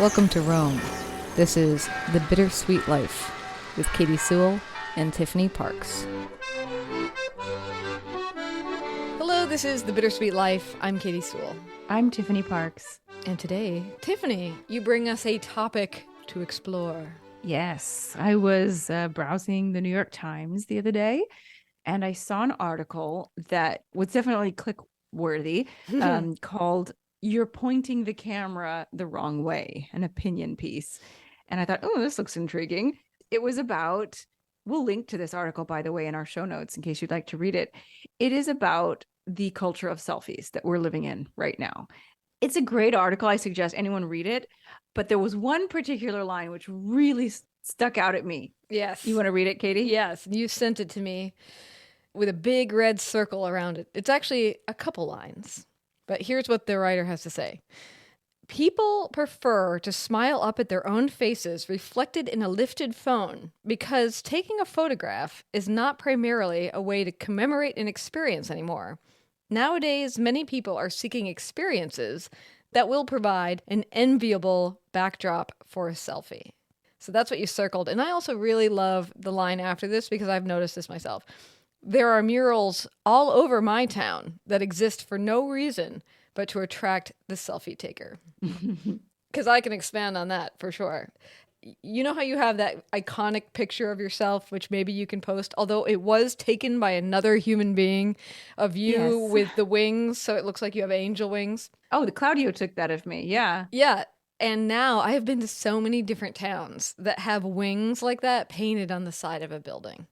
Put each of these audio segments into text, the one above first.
Welcome to Rome. This is The Bittersweet Life with Katy Sewell and Tiffany Parks. Hello, this is The Bittersweet Life. I'm Katy Sewell. I'm Tiffany Parks. And today, Tiffany, you bring us a topic to explore. Yes, I was browsing the New York Times the other day, and I saw an article that was definitely click-worthy called "You're Pointing the Camera the Wrong Way," an opinion piece. And I thought, oh, this looks intriguing. It was about, we'll link to this article, by the way, in our show notes in case you'd like to read it. It is about the culture of selfies that we're living in right now. It's a great article. I suggest anyone read it. But there was one particular line which really stuck out at me. Yes. You want to read it, Katy? Yes. You sent it to me with a big red circle around it. It's actually a couple lines. But here's what the writer has to say. People prefer to smile up at their own faces reflected in a lifted phone because taking a photograph is not primarily a way to commemorate an experience anymore. Nowadays, many people are seeking experiences that will provide an enviable backdrop for a selfie. So that's what you circled. And I also really love the line after this because I've noticed this myself. There are murals all over my town that exist for no reason but to attract the selfie taker. Because I can expand on that for sure. You know how you have that iconic picture of yourself, which maybe you can post, although it was taken by another human being of you with the wings, so it looks like you have angel wings. Oh, the Claudio took that of me. Yeah. Yeah. And now I have been to so many different towns that have wings like that painted on the side of a building.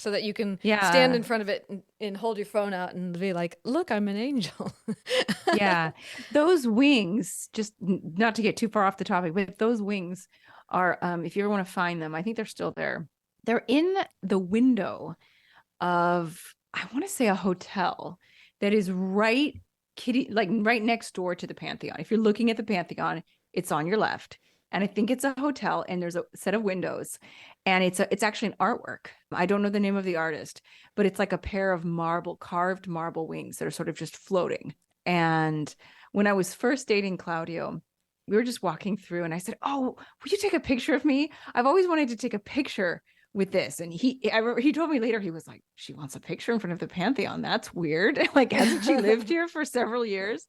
So that you can stand in front of it and hold your phone out and be like, look, I'm an angel. Yeah. Those wings, just not to get too far off the topic, but those wings are, if you ever want to find them, I think they're still there. They're in the window of, I want to say, a hotel that is right next door to the Pantheon. If you're looking at the Pantheon, it's on your left. And I think it's a hotel and there's a set of windows and it's actually an artwork. I don't know the name of the artist, but it's like a pair of carved marble wings that are sort of just floating. And when I was first dating Claudio, we were just walking through and I said, oh, would you take a picture of me? I've always wanted to take a picture with this. And he told me later, he was like, she wants a picture in front of the Pantheon. That's weird. Like, hasn't she lived here for several years?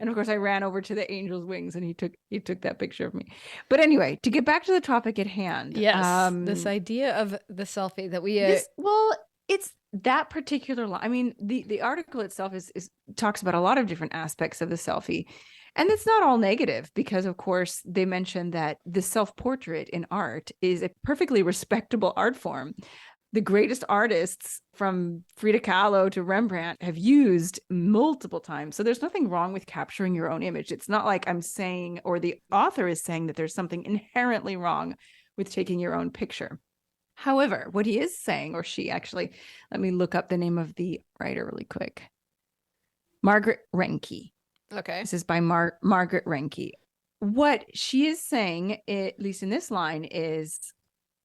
And of course, I ran over to the angel's wings and he took that picture of me. But anyway, to get back to the topic at hand. Yes, this idea of the selfie that we... it's that particular line. I mean, the article itself is talks about a lot of different aspects of the selfie. And it's not all negative because, of course, they mentioned that the self-portrait in art is a perfectly respectable art form. The greatest artists from Frida Kahlo to Rembrandt have used multiple times. So there's nothing wrong with capturing your own image. It's not like I'm saying, or the author is saying, that there's something inherently wrong with taking your own picture. However, what he is saying, or she actually, let me look up the name of the writer really quick. Margaret Renkl. Okay. This is by Margaret Renkl. What she is saying, at least in this line, is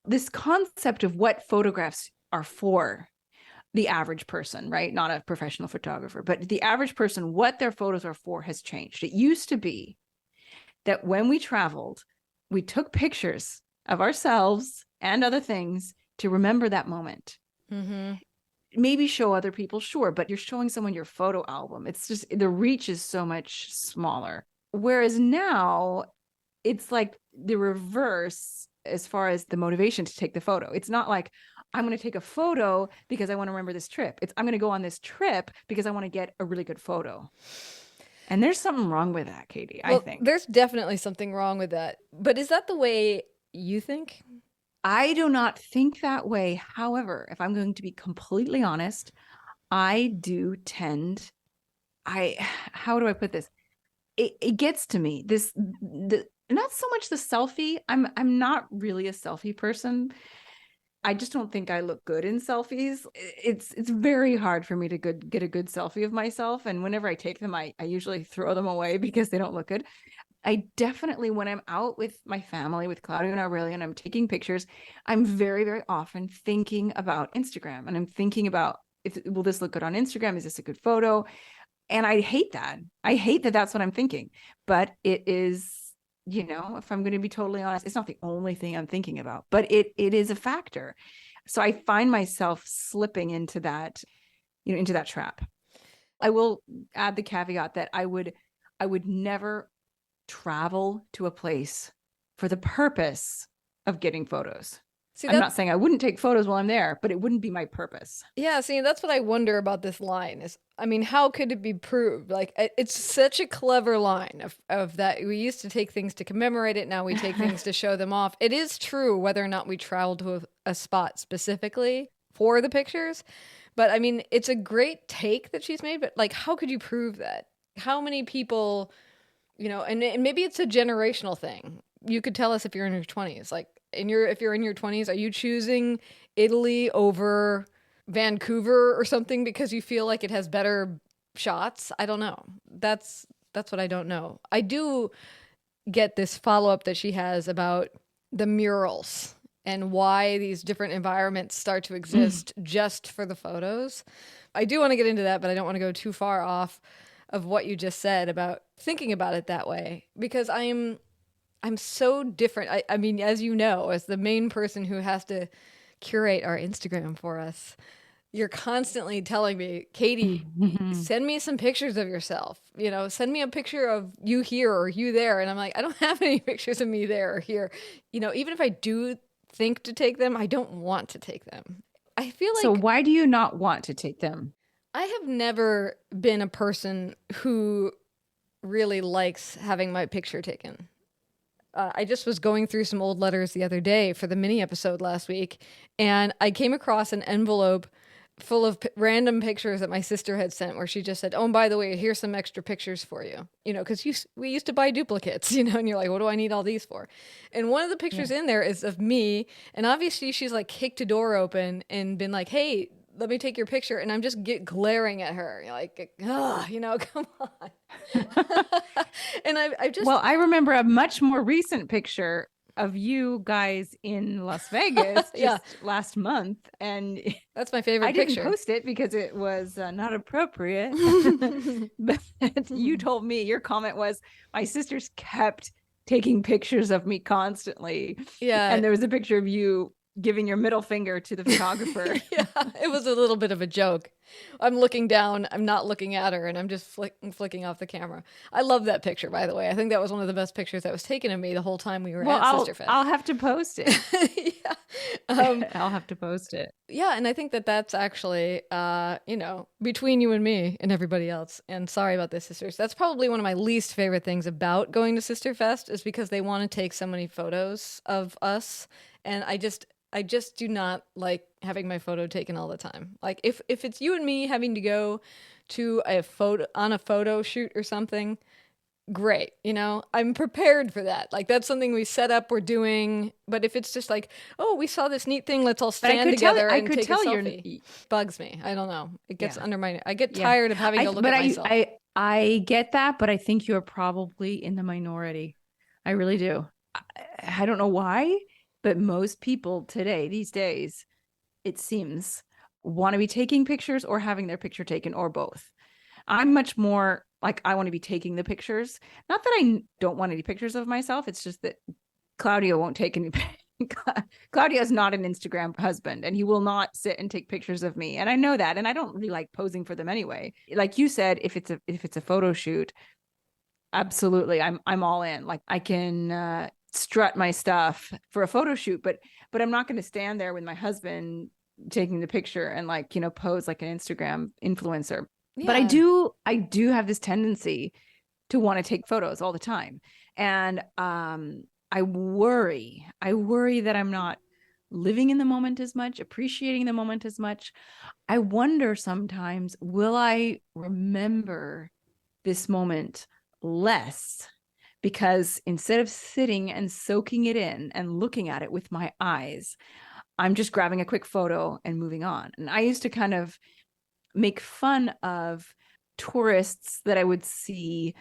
this concept of what photographs are for the average person, right? Not a professional photographer, but the average person, what their photos are for has changed. It used to be that when we traveled, we took pictures of ourselves and other things to remember that moment. Mm-hmm. Maybe show other people, sure, but you're showing someone your photo album. It's just, the reach is so much smaller. Whereas now it's like the reverse as far as the motivation to take the photo. It's not like, I'm going to take a photo because I want to remember this trip. It's, I'm going to go on this trip because I want to get a really good photo. And there's something wrong with that, Katy, I think. There's definitely something wrong with that. But is that the way you think? I do not think that way. However, if I'm going to be completely honest, I do tend, how do I put this? It gets to me, not so much the selfie. I'm not really a selfie person. I just don't think I look good in selfies. It's very hard for me to get a good selfie of myself. And whenever I take them, I usually throw them away because they don't look good. I definitely, when I'm out with my family, with Claudia and Aurelia, and I'm taking pictures, I'm very, very often thinking about Instagram. And I'm thinking about, will this look good on Instagram? Is this a good photo? And I hate that. I hate that that's what I'm thinking. But it is if I'm going to be totally honest, it's not the only thing I'm thinking about, but it is a factor. So I find myself slipping into that, into that trap. I will add the caveat that I would never travel to a place for the purpose of getting photos. See, I'm not saying I wouldn't take photos while I'm there, but it wouldn't be my purpose. Yeah, see, that's what I wonder about this line is, I mean, how could it be proved? Like, it's such a clever line of that. We used to take things to commemorate it. Now we take things to show them off. It is true whether or not we travel to a spot specifically for the pictures. But I mean, it's a great take that she's made, but like, how could you prove that? How many people, and maybe it's a generational thing. You could tell us if you're in your 20s. Like, if you're in your 20s, are you choosing Italy over Vancouver or something because you feel like it has better shots? I don't know. That's what I don't know. I do get this follow-up that she has about the murals and why these different environments start to exist just for the photos. I do want to get into that, but I don't want to go too far off of what you just said about thinking about it that way, because I'm so different. I mean, as you know, as the main person who has to curate our Instagram for us, you're constantly telling me, Katy, send me some pictures of yourself. Send me a picture of you here or you there. And I'm like, I don't have any pictures of me there or here. Even if I do think to take them, I don't want to take them. I feel like. So why do you not want to take them? I have never been a person who really likes having my picture taken. I just was going through some old letters the other day for the mini episode last week, and I came across an envelope full of random pictures that my sister had sent, where she just said, "Oh, and by the way, here's some extra pictures for you." Because we used to buy duplicates, and you're like, "What do I need all these for?" And one of the pictures in there is of me, and obviously she's like kicked a door open and been like, "Hey, let me take your picture," and I'm just glaring at her, like, come on. And I just. Well, I remember a much more recent picture of you guys in Las Vegas just last month, and that's my favorite picture. I didn't post it because it was not appropriate. But you told me, your comment was, my sisters kept taking pictures of me constantly. Yeah. And there was a picture of you giving your middle finger to the photographer. Yeah, it was a little bit of a joke. I'm looking down, I'm not looking at her, and I'm just flicking off the camera. I love that picture, by the way. I think that was one of the best pictures that was taken of me the whole time we were at Sisterfest. I'll have to post it. Yeah. I'll have to post it. Yeah, and I think that's actually, between you and me and everybody else, and sorry about this, sisters, that's probably one of my least favorite things about going to Sisterfest, is because they want to take so many photos of us, and I just do not like having my photo taken all the time. Like, if it's you and me having to go to a photo shoot or something, great. I'm prepared for that. Like, that's something we set up, we're doing. But if it's just like, oh, we saw this neat thing, let's all stand together and take a selfie. Bugs me. I don't know. It gets under my. I get tired of having to look at myself. I get that, but I think you're probably in the minority. I really do. I don't know why. But most people these days, it seems, want to be taking pictures or having their picture taken, or both. I'm much more like, I want to be taking the pictures. Not that I don't want any pictures of myself. It's just that Claudio won't take any. Claudio is not an Instagram husband, and he will not sit and take pictures of me. And I know that. And I don't really like posing for them anyway. Like you said, if it's a photo shoot, absolutely, I'm all in. Like, I can strut my stuff for a photo shoot, but I'm not going to stand there with my husband taking the picture and pose like an Instagram influencer. Yeah. But I do have this tendency to want to take photos all the time, and I worry that I'm not living in the moment as much, appreciating the moment as much. I wonder sometimes, will I remember this moment less? Because instead of sitting and soaking it in and looking at it with my eyes, I'm just grabbing a quick photo and moving on. And I used to kind of make fun of tourists that I would see.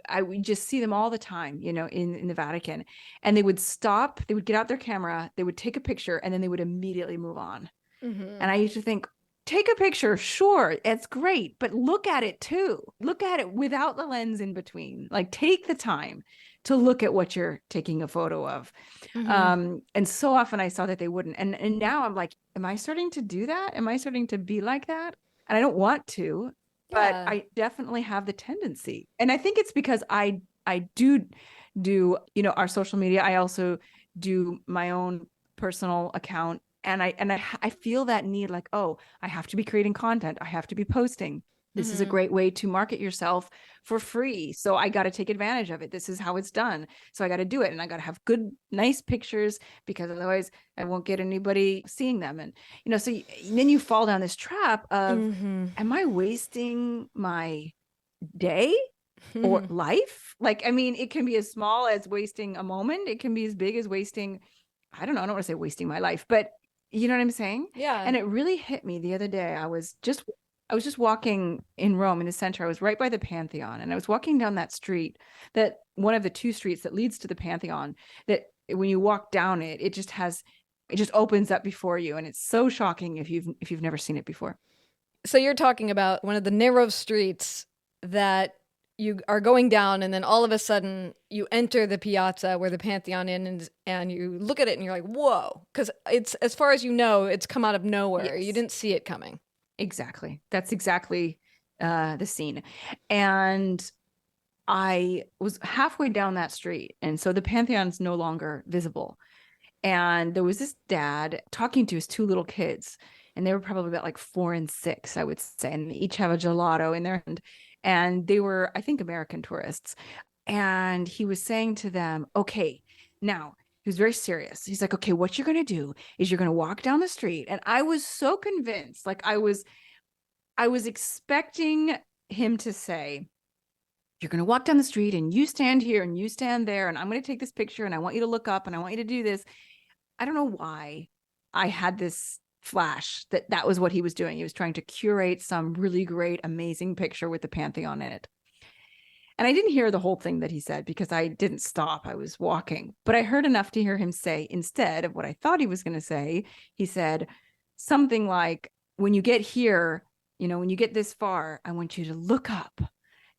I would just see them all the time, in the Vatican. And they would stop, they would get out their camera, they would take a picture, and then they would immediately move on. Mm-hmm. And I used to think, take a picture, sure, it's great, but look at it too. Look at it without the lens in between. Like, take the time to look at what you're taking a photo of. And so often I saw that they wouldn't. And now I'm like, am I starting to do that? Am I starting to be like that? And I don't want to, but Yeah. I definitely have the tendency. And I think it's because I do our social media. I also do my own personal account. And I feel that need, like, oh, I have to be creating content. I have to be posting. This is a great way to market yourself for free. So I got to take advantage of it. This is how it's done. So I got to do it. And I got to have good, nice pictures, because otherwise I won't get anybody seeing them. And, so then you fall down this trap of, am I wasting my day or life? Like, I mean, it can be as small as wasting a moment. It can be as big as wasting, I don't know. I don't want to say wasting my life, but you know what I'm saying? Yeah. And it really hit me the other day. I was just walking in Rome in the center. I was right by the Pantheon, and I was walking down that street, that one of the two streets that leads to the Pantheon, that when you walk down it, it just opens up before you. And it's so shocking if you've never seen it before. So you're talking about one of the narrow streets that you are going down, and then all of a sudden you enter the piazza where the Pantheon is, and you look at it and you're like, whoa, because it's, as far as you know, it's come out of nowhere. Yes. You didn't see it coming. Exactly. That's exactly the scene. And I was halfway down that street, and so the Pantheon's no longer visible. And there was this dad talking to his two little kids, and they were probably about like 4 and 6, I would say, and they each have a gelato in their hand. And they were, I think, American tourists. And he was saying to them, okay, now, he was very serious. He's like, okay, what you're going to do is you're going to walk down the street. And I was so convinced, like I was expecting him to say, you're going to walk down the street and you stand here and you stand there, and I'm going to take this picture, and I want you to look up, and I want you to do this. I don't know why I had this flash that was what he was doing. He was trying to curate some really great, amazing picture with the Pantheon in it. And I didn't hear the whole thing that he said because I didn't stop. I was walking, but I heard enough to hear him say, instead of what I thought he was going to say, he said something like, when you get here, when you get this far, I want you to look up.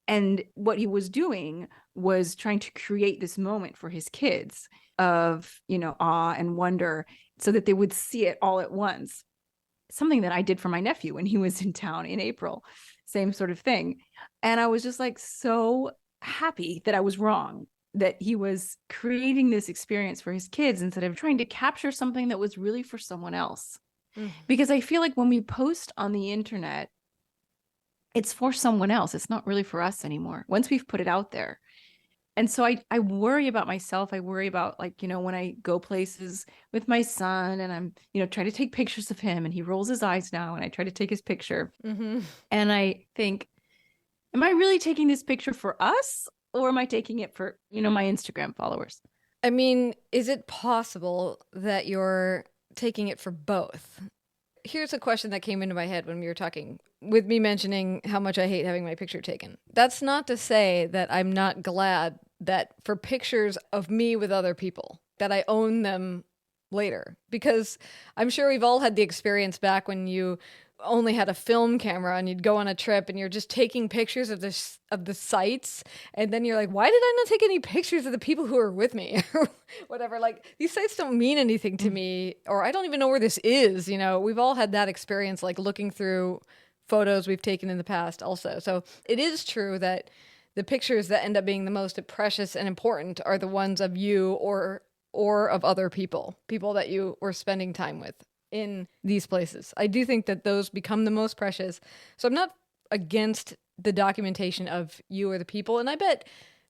And what he was doing was trying to create this moment for his kids of, awe and wonder, so that they would see it all at once. Something that I did for my nephew when he was in town in April, same sort of thing. And I was just like so happy that I was wrong, that he was creating this experience for his kids instead of trying to capture something that was really for someone else. Because I feel like when we post on the internet, it's for someone else. It's not really for us anymore once we've put it out there. And so I worry about myself. I worry about, like, when I go places with my son and I'm, trying to take pictures of him, and he rolls his eyes now and I try to take his picture. And I think, am I really taking this picture for us, or am I taking it for, my Instagram followers? I mean, is it possible that you're taking it for both? Here's a question that came into my head when we were talking, with me mentioning how much I hate having my picture taken. That's not to say that I'm not glad that for pictures of me with other people, that I own them later. Because I'm sure we've all had the experience back when you only had a film camera and you'd go on a trip and you're just taking pictures of the sites, and then you're like, why did I not take any pictures of the people who are with me? Or whatever, like, these sites don't mean anything to me, or I don't even know where this is. We've all had that experience, like looking through photos we've taken in the past also. So it is true that the pictures that end up being the most precious and important are the ones of you or of other people that you were spending time with in these places. I do think that those become the most precious. So I'm not against the documentation of you or the people. And I bet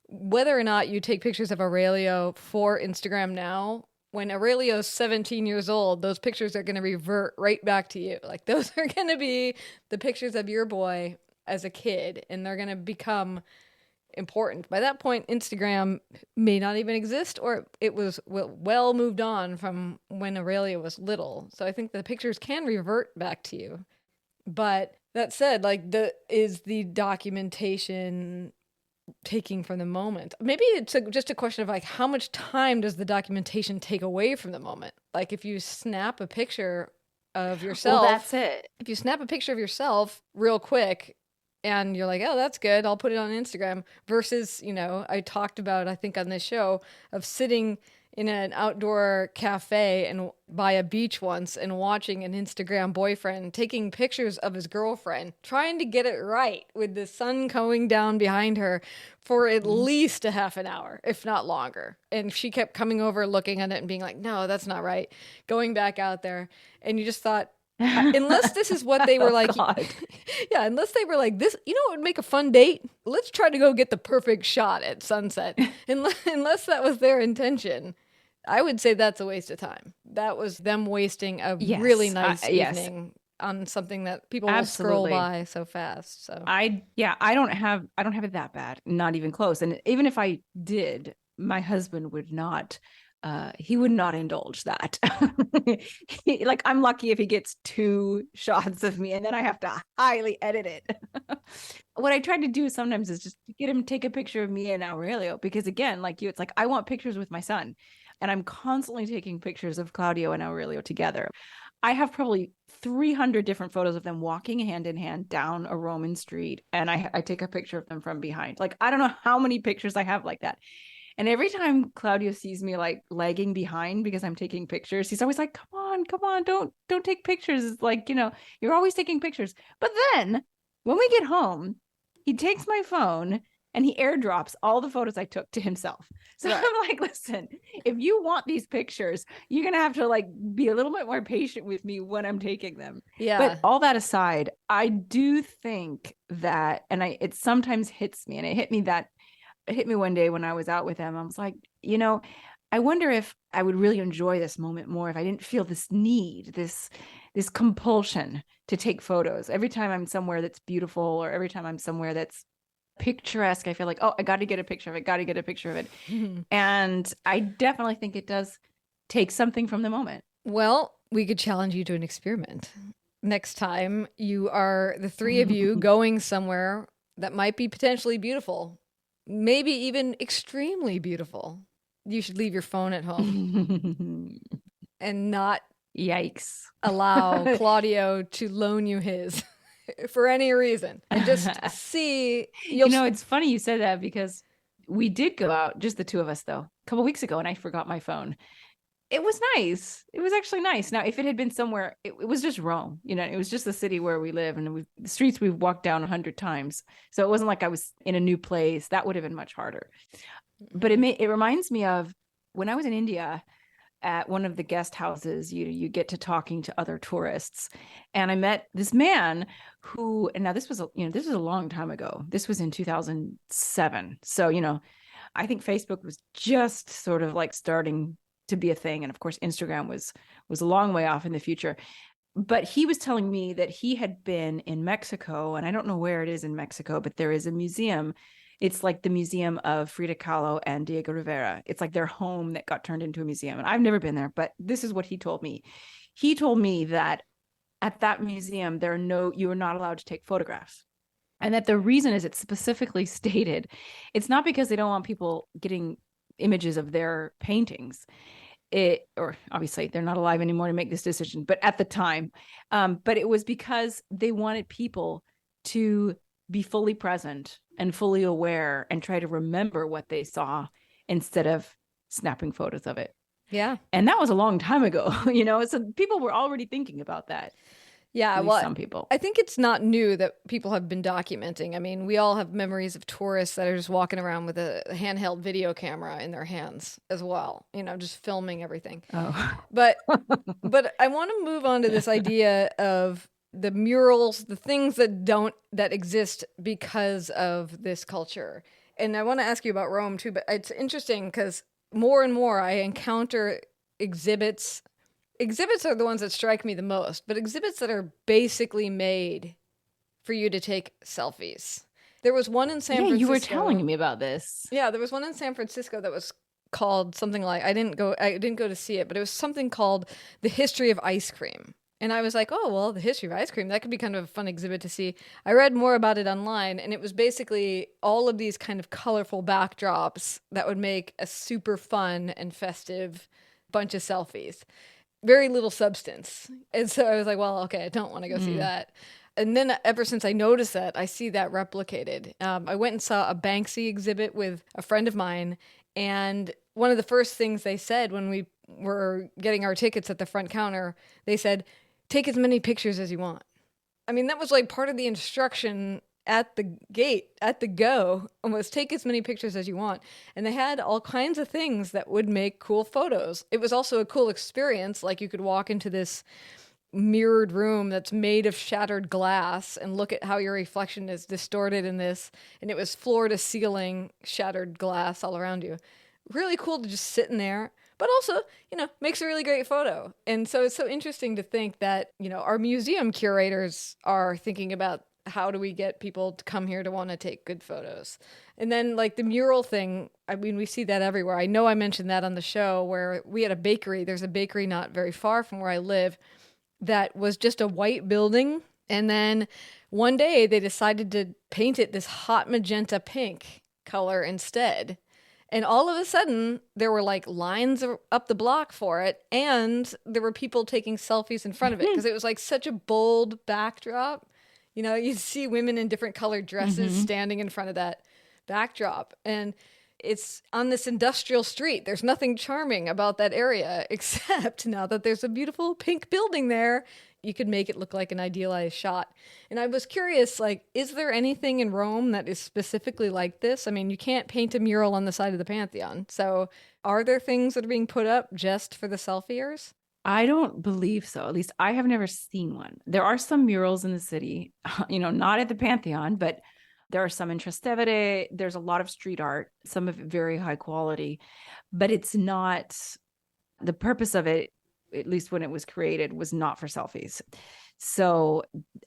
whether or not you take pictures of Aurelio for Instagram now, when Aurelio's 17 years old, those pictures are going to revert right back to you. Like, those are going to be the pictures of your boy as a kid, and they're going to become important. By that point, Instagram may not even exist, or it was well moved on from when Aurelio was little. So I think the pictures can revert back to you. But that said, like, is the documentation taking from the moment? Maybe it's just a question of, like, how much time does the documentation take away from the moment? Like, if you snap a picture of yourself, well, that's it. If you snap a picture of yourself real quick, and you're like, oh, that's good, I'll put it on Instagram. Versus, I talked about, I think on this show, of sitting in an outdoor cafe and by a beach once and watching an Instagram boyfriend taking pictures of his girlfriend, trying to get it right with the sun going down behind her for at least a half an hour, if not longer. And she kept coming over, looking at it and being like, no, that's not right. Going back out there. And you just thought, unless this is what they were like, yeah, unless they were like, this, what would make a fun date? Let's try to go get the perfect shot at sunset. Unless that was their intention, I would say that's a waste of time. That was them wasting a really nice evening on something that people will scroll by so fast. So I don't have it that bad, not even close. And even if I did, my husband would not. He would not indulge that. I'm lucky if he gets 2 shots of me and then I have to highly edit it. What I try to do sometimes is just get him to take a picture of me and Aurelio, because again, like you, it's like I want pictures with my son, and I'm constantly taking pictures of Claudio and Aurelio together. I have probably 300 different photos of them walking hand in hand down a Roman street, and I take a picture of them from behind. Like, I don't know how many pictures I have like that. And every time Claudio sees me like lagging behind because I'm taking pictures, he's always like, come on, don't take pictures. It's like, you're always taking pictures. But then when we get home, he takes my phone and he airdrops all the photos I took to himself. So right. I'm like, listen, if you want these pictures, you're going to have to like be a little bit more patient with me when I'm taking them. Yeah. But all that aside, I do think that, and it sometimes hits me, and it hit me one day when I was out with him. I was like, I wonder if I would really enjoy this moment more if I didn't feel this need, this compulsion to take photos. Every time I'm somewhere that's beautiful, or every time I'm somewhere that's picturesque, I feel like, oh, I got to get a picture of it, Mm-hmm. And I definitely think it does take something from the moment. Well, we could challenge you to an experiment. Next time you are the 3 of you going somewhere that might be potentially beautiful, maybe even extremely beautiful, you should leave your phone at home and not allow Claudio to loan you his for any reason, and just see. It's funny you said that, because we did go out, just the 2 of us though, a couple weeks ago, and I forgot my phone. It was nice. It was actually nice. Now, if it had been somewhere, it was just Rome. It was just the city where we live, and the streets we've walked down 100 times. So it wasn't like I was in a new place. That would have been much harder. But it reminds me of when I was in India at one of the guest houses. You get to talking to other tourists, and I met this man who, and now this was a long time ago. This was in 2007. So I think Facebook was just sort of like starting to be a thing, and of course Instagram was a long way off in the future. But he was telling me that he had been in Mexico, and I don't know where it is in Mexico, but there is a museum. It's like the museum of Frida Kahlo and Diego Rivera. It's like their home that got turned into a museum. And I've never been there, but this is what he told me. He told me that at that museum, you are not allowed to take photographs. And that the reason is, it's specifically stated, it's not because they don't want people getting images of their paintings. Or obviously they're not alive anymore to make this decision, but at the time, but it was because they wanted people to be fully present and fully aware and try to remember what they saw instead of snapping photos of it. Yeah. And that was a long time ago, so people were already thinking about that. Yeah, well, some people. I think it's not new that people have been documenting. I mean, we all have memories of tourists that are just walking around with a handheld video camera in their hands as well, just filming everything. Oh. But I want to move on to this idea of the murals, the things that exist because of this culture. And I want to ask you about Rome too, but it's interesting because more and more I encounter exhibits. Exhibits are the ones that strike me the most, but exhibits that are basically made for you to take selfies. There was one in San Francisco. You were telling me about this. Yeah, there was one in San Francisco that was called something like, I didn't go to see it, but it was something called The History of Ice Cream. And I was like, oh, well, the history of ice cream, that could be kind of a fun exhibit to see. I read more about it online, and it was basically all of these kind of colorful backdrops that would make a super fun and festive bunch of selfies. Very little substance. And so I was like, well, okay, I don't want to go see that. And then ever since I noticed that, I see that replicated. I went and saw a Banksy exhibit with a friend of mine, and one of the first things they said when we were getting our tickets at the front counter, they said, take as many pictures as you want. I mean, that was like part of the instruction at the gate, at the go, almost take as many pictures as you want. And they had all kinds of things that would make cool photos. It was also a cool experience. Like you could walk into this mirrored room that's made of shattered glass and look at how your reflection is distorted in this. And it was floor to ceiling shattered glass all around you. Really cool to just sit in there, but also, makes a really great photo. And so it's so interesting to think that, our museum curators are thinking about how do we get people to come here to want to take good photos. And then like the mural thing, I mean, we see that everywhere. I know I mentioned that on the show where we had a bakery. There's a bakery not very far from where I live that was just a white building. And then one day they decided to paint it this hot magenta pink color instead. And all of a sudden, there were like lines up the block for it. And there were people taking selfies in front of it because it was like such a bold backdrop. You see women in different colored dresses standing in front of that backdrop. And it's on this industrial street. There's nothing charming about that area except now that there's a beautiful pink building there, you could make it look like an idealized shot. And I was curious, like, is there anything in Rome that is specifically like this? I mean, you can't paint a mural on the side of the Pantheon. So are there things that are being put up just for the selfiers? I don't believe so. At least I have never seen one. There are some murals in the city, not at the Pantheon, but there are some in Trastevere. There's a lot of street art, some of it very high quality, but it's not, the purpose of it, at least when it was created, was not for selfies. So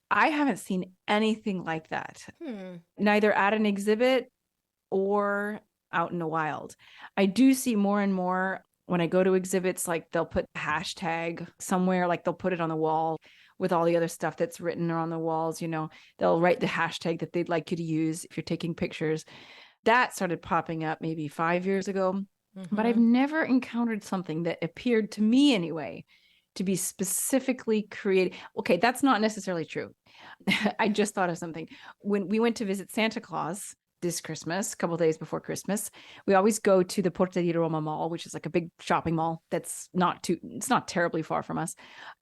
I haven't seen anything like that, neither at an exhibit or out in the wild. I do see more and more when I go to exhibits, like they'll put a hashtag somewhere, like they'll put it on the wall with all the other stuff that's written on the walls. They'll write the hashtag that they'd like you to use if you're taking pictures. That started popping up maybe 5 years ago, but I've never encountered something that appeared to me anyway to be specifically created. Okay, that's not necessarily true. I just thought of something. When we went to visit Santa Claus this Christmas, a couple of days before Christmas, we always go to the Porta di Roma Mall, which is like a big shopping mall that's it's not terribly far from us.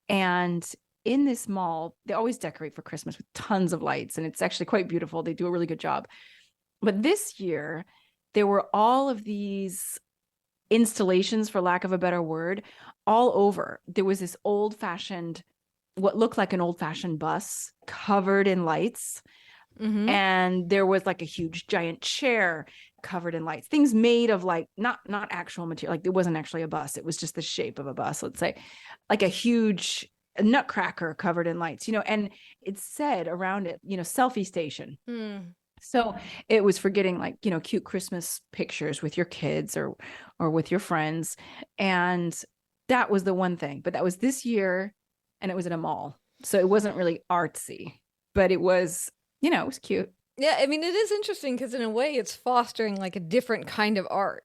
And in this mall, they always decorate for Christmas with tons of lights, and it's actually quite beautiful. They do a really good job. But this year, there were all of these installations, for lack of a better word, all over. There was this what looked like an old-fashioned bus covered in lights. And there was like a huge giant chair covered in lights, things made of like not actual material. Like it wasn't actually a bus. It was just the shape of a bus, let's say, like a huge nutcracker covered in lights, and it said around it, selfie station. So it was for getting like, cute Christmas pictures with your kids or with your friends. And that was the one thing, but that was this year and it was in a mall. So it wasn't really artsy, but it was, it was cute. Yeah, I mean, it is interesting because in a way it's fostering like a different kind of art.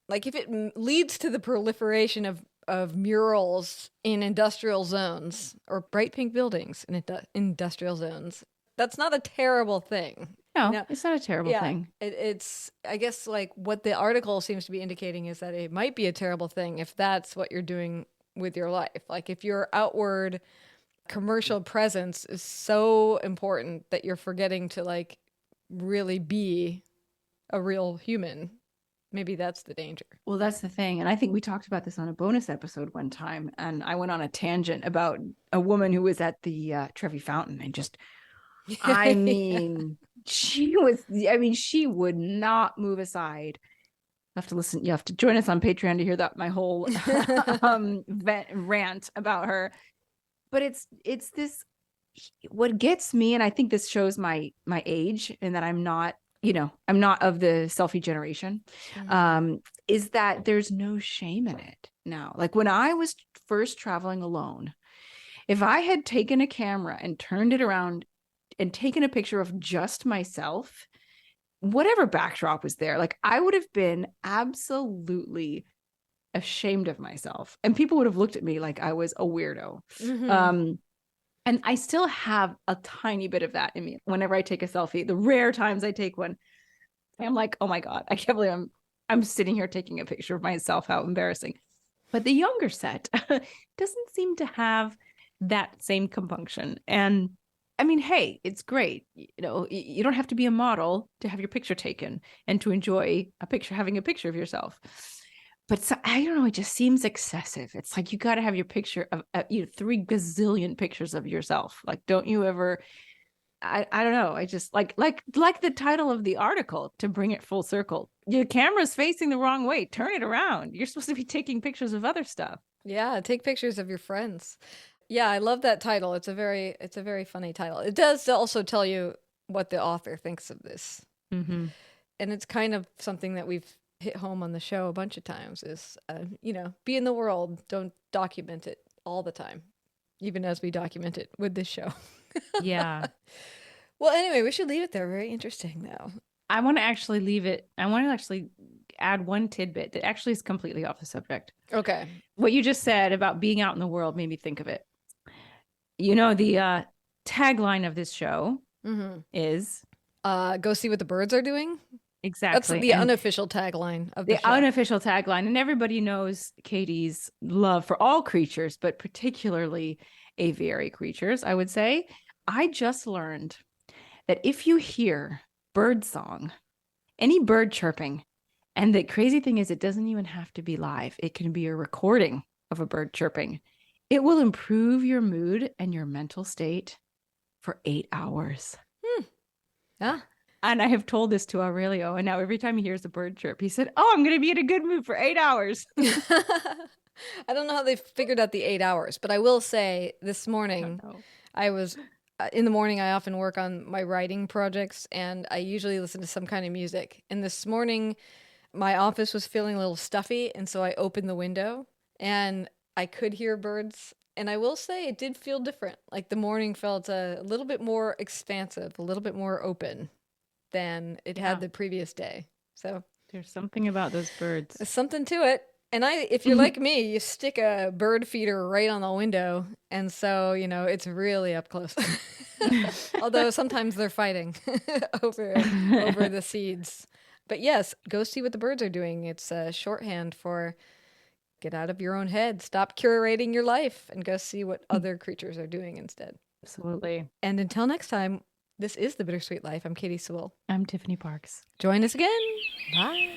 Like if it leads to the proliferation of murals in industrial zones or bright pink buildings in industrial zones, that's not a terrible thing. No, it's not a terrible thing. It's, I guess, like what the article seems to be indicating is that it might be a terrible thing if that's what you're doing with your life. Like if your outward commercial presence is so important that you're forgetting to like really be a real human. Maybe that's the danger. Well, that's the thing. And I think we talked about this on a bonus episode one time. And I went on a tangent about a woman who was at the Trevi Fountain and just, I mean, she would not move aside. You have to listen. You have to join us on Patreon to hear that, my whole rant about her. But it's this, what gets me, and I think this shows my age and that I'm not of the selfie generation, is that there's no shame in it now. Like when I was first traveling alone, if I had taken a camera and turned it around and taken a picture of just myself, whatever backdrop was there, like I would have been absolutely ashamed of myself and people would have looked at me like I was a weirdo. And I still have a tiny bit of that in me whenever I take a selfie. The rare times I take one, I'm like, oh my God, I can't believe I'm sitting here taking a picture of myself. How embarrassing. But the younger set doesn't seem to have that same compunction. And I mean, hey, it's great. You know, you don't have to be a model to have your picture taken and to enjoy having a picture of yourself. But so, I don't know, it just seems excessive. It's like you got to have your picture of 3 gazillion pictures of yourself. Like, don't you ever? I don't know. I just like the title of the article, to bring it full circle. Your camera's facing the wrong way. Turn it around. You're supposed to be taking pictures of other stuff. Yeah, take pictures of your friends. Yeah, I love that title. It's a very funny title. It does also tell you what the author thinks of this. Mm-hmm. And it's kind of something that we've hit home on the show a bunch of times is, be in the world. Don't document it all the time, even as we document it with this show. Yeah. Well, anyway, we should leave it there. Very interesting, though. I want to actually leave it. I want to actually add one tidbit that actually is completely off the subject. Okay. What you just said about being out in the world made me think of it. You know, the tagline of this show is go see what the birds are doing. Exactly. That's the unofficial tagline of the show. Unofficial tagline. And everybody knows Katy's love for all creatures, but particularly aviary creatures, I would say. I just learned that if you hear bird song, any bird chirping, and the crazy thing is it doesn't even have to be live. It can be a recording of a bird chirping. It will improve your mood and your mental state for 8 hours. Yeah. And I have told this to Aurelio, and now every time he hears a bird chirp, he said, "Oh, I'm going to be in a good mood for 8 hours." I don't know how they figured out the 8 hours, but I will say this morning, I was in the morning. I often work on my writing projects, and I usually listen to some kind of music. And this morning, my office was feeling a little stuffy, and so I opened the window, and I could hear birds. And I will say it did feel different. Like the morning felt a little bit more expansive, a little bit more open than it had the previous day. So there's something about those birds. There's something to it. And if you're like me, you stick a bird feeder right on the window. And so, it's really up close. Although sometimes they're fighting over the seeds. But yes, go see what the birds are doing. It's a shorthand for get out of your own head. Stop curating your life and go see what other creatures are doing instead. Absolutely. And until next time, this is The Bittersweet Life. I'm Katy Sewell. I'm Tiffany Parks. Join us again. Bye.